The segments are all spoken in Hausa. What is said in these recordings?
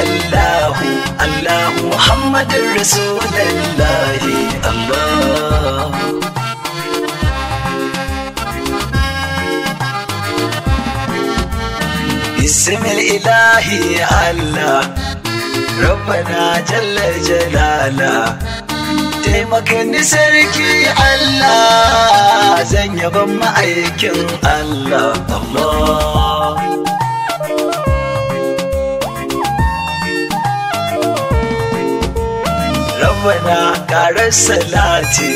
illallahu Allahu Muhammadur Rasulullahi Allah. Bismil ilahi Allah Rabbana jalla jalala taimakani sarki Allah zan yaban ma'aikin Allah Allah. Rabbana ƙarar salati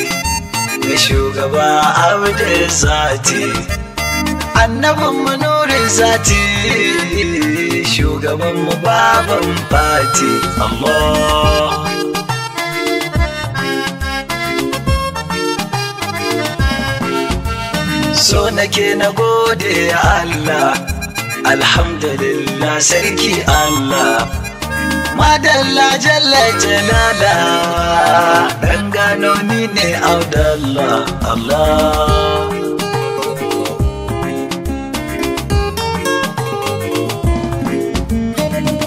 ga shugaba abdul zati annabin mu nurin zati shugaban mu baban fati Allah. So nake na gode Allah alhamdulillah sarki Allah madalla jalla jalala dan gano ni ne Abdallah Allah.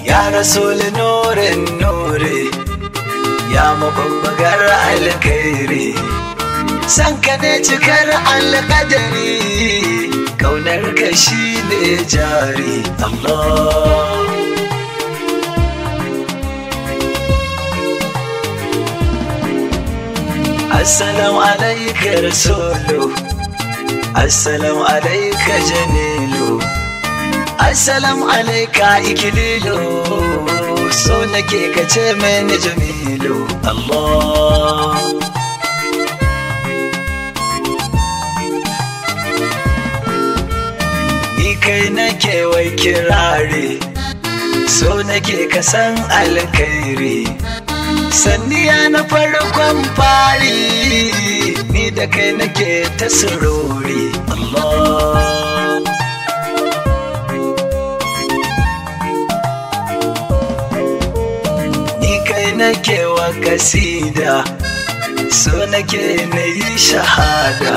Ya Rasul nurin nuri ya mababbagar alkhairi san ka ne cikar alƙadari kaunar ka shi ne jari Allah. Assalamu alaika rasulu assalamu alaika jamilu assalamu alaika ikililu so nake ka ce mini jamilu Allah. Ni kai nake wai kirare so nake ka san alkhairi sanniya na farkon fari ni da kai nake ta sururi Allah. Ni kai nake wa kasida so nake na yi shahada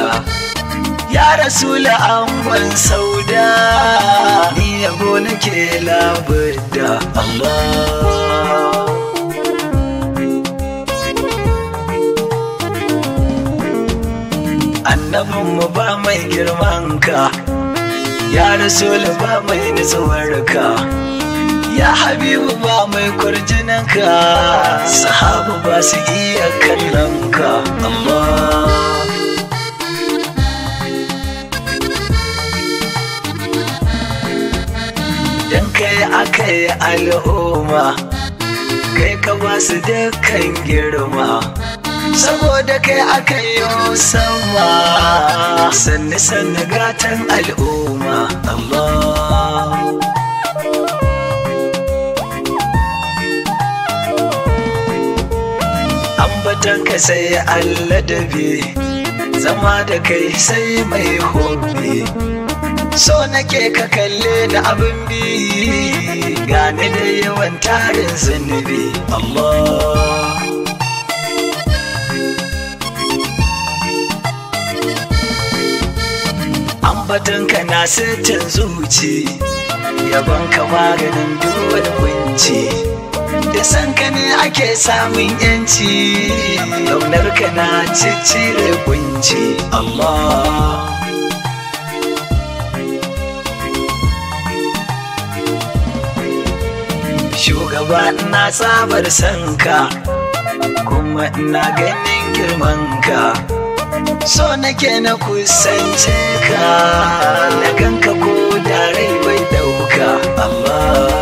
ya Rasul angon sauda ni yabo nake labudda Allah. Annabinmu ba mai girmanka ya Rasul ba mai nutsuwarka ya Habibu ba mai kwarjininka sahabu ba su iya kallonka Allah. Dan kai aka yi al'umma kai ka ba su dukkan girma saboda kai aka yi sama sannu sannu gatan al'umma Allah. Ambatan ka sai alladabi zama da kai sai mai hobi so nake ka kalle da abin bi gane da yawan tarin zunubi Allah. Ambatanka na sitin zuci yaban ka maganin duwar kunci da san ka ne ake samun yanci launar ka na ciccire kunci Allah. Shugaba ina tsabar sanka kuma ina ganin girmanka so nake na kusance ka na ganka ko da rai bai dauka Allah.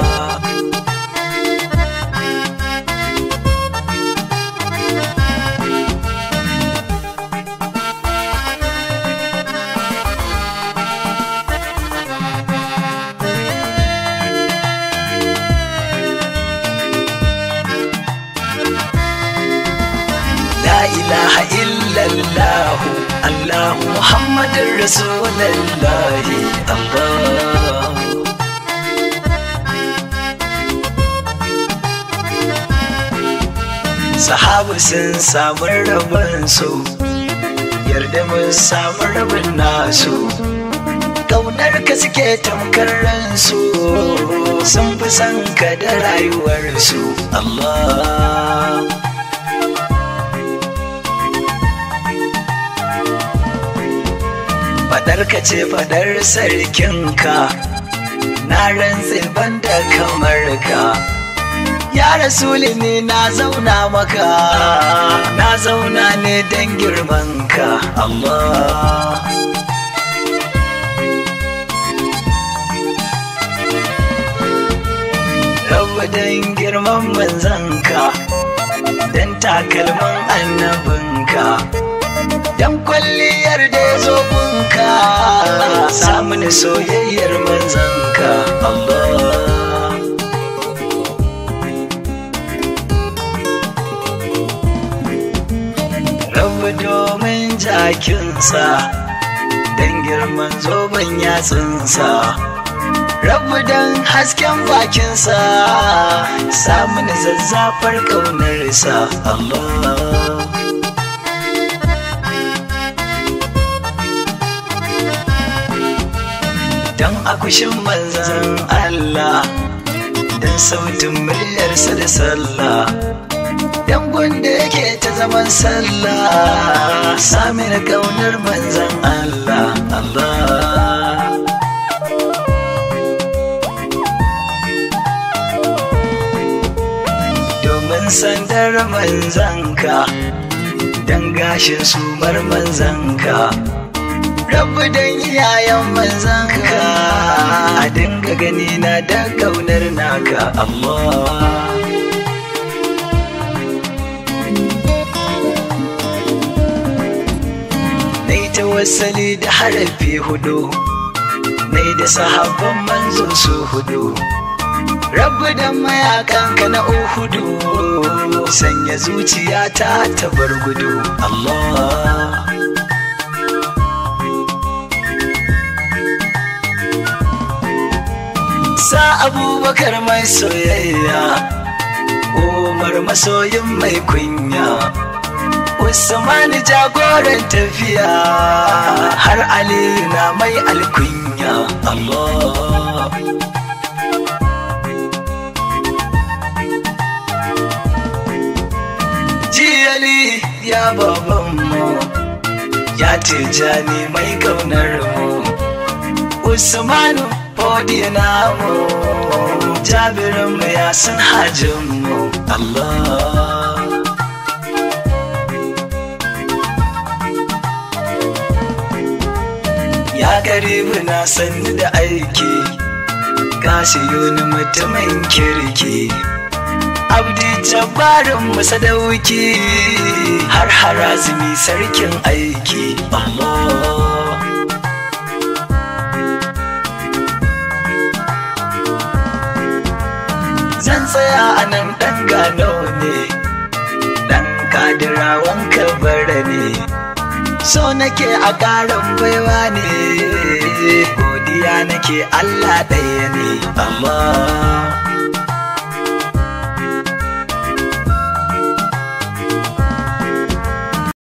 La ilaha illallah Allah Muhammadur Rasulullahi Allah. Sahabu sun samu rabon su yarda mun samu rabin nasu ƙaunar ka suke tamkar ransu, sun fi son ka da rayuwarsu. Allah fadar ka ce fadar sarkinka, na rantse banda kamar ka. Ya Rasuli ne na zauna maka, na zauna ne don girman ka. Allah Rabba don girman manzanka, don takalman annabinka, don kwalliyar da ya zo gunka, samun soyayyar manzanka. Allah Rabba domin jakinsa, don girman zoben yatsunsa, Rabba don hasken bakinsa, samun zazzafar ƙaunarsa. Allah don akushin manzan Allah, don sautin muryarsa da sallah, don gunda yake ta zaman sallah, samun ƙaunar manzan Allah. Allah domin sandar manzanka, don gashin sumar manzanka, Rabbi don iyayen manzanka, a dinga gani na da ƙaunar naka. Allah nai tawassali da harafi hudu, nai da sahabban manzo su hudu, Rabbi don mayakanka na Uhudu, sanya zuciyata ta bar gudu. Allah sa Abubakar mai soyayya, Umar masoyin mai kunya, Usman jagoran tafiya, har Ali na mai alkunya. Allah Jiyali ya babanmu, ya Tijani mai kaunar mu, Usmanu Fodi namu, Jabirinmu ya san hajinmu. Allah ya garibu na sanni da aiki, gashi yoni mutumin kirki, Abdi Jabbarin sadauki, har Harazimi sarkin aiki. Allah zan tsaya a nan ɗan gano ne, ɗan kadirawan kabara ne, so nake a ƙarin baiwa ne, godiya nake Allah ɗaya ne. Allah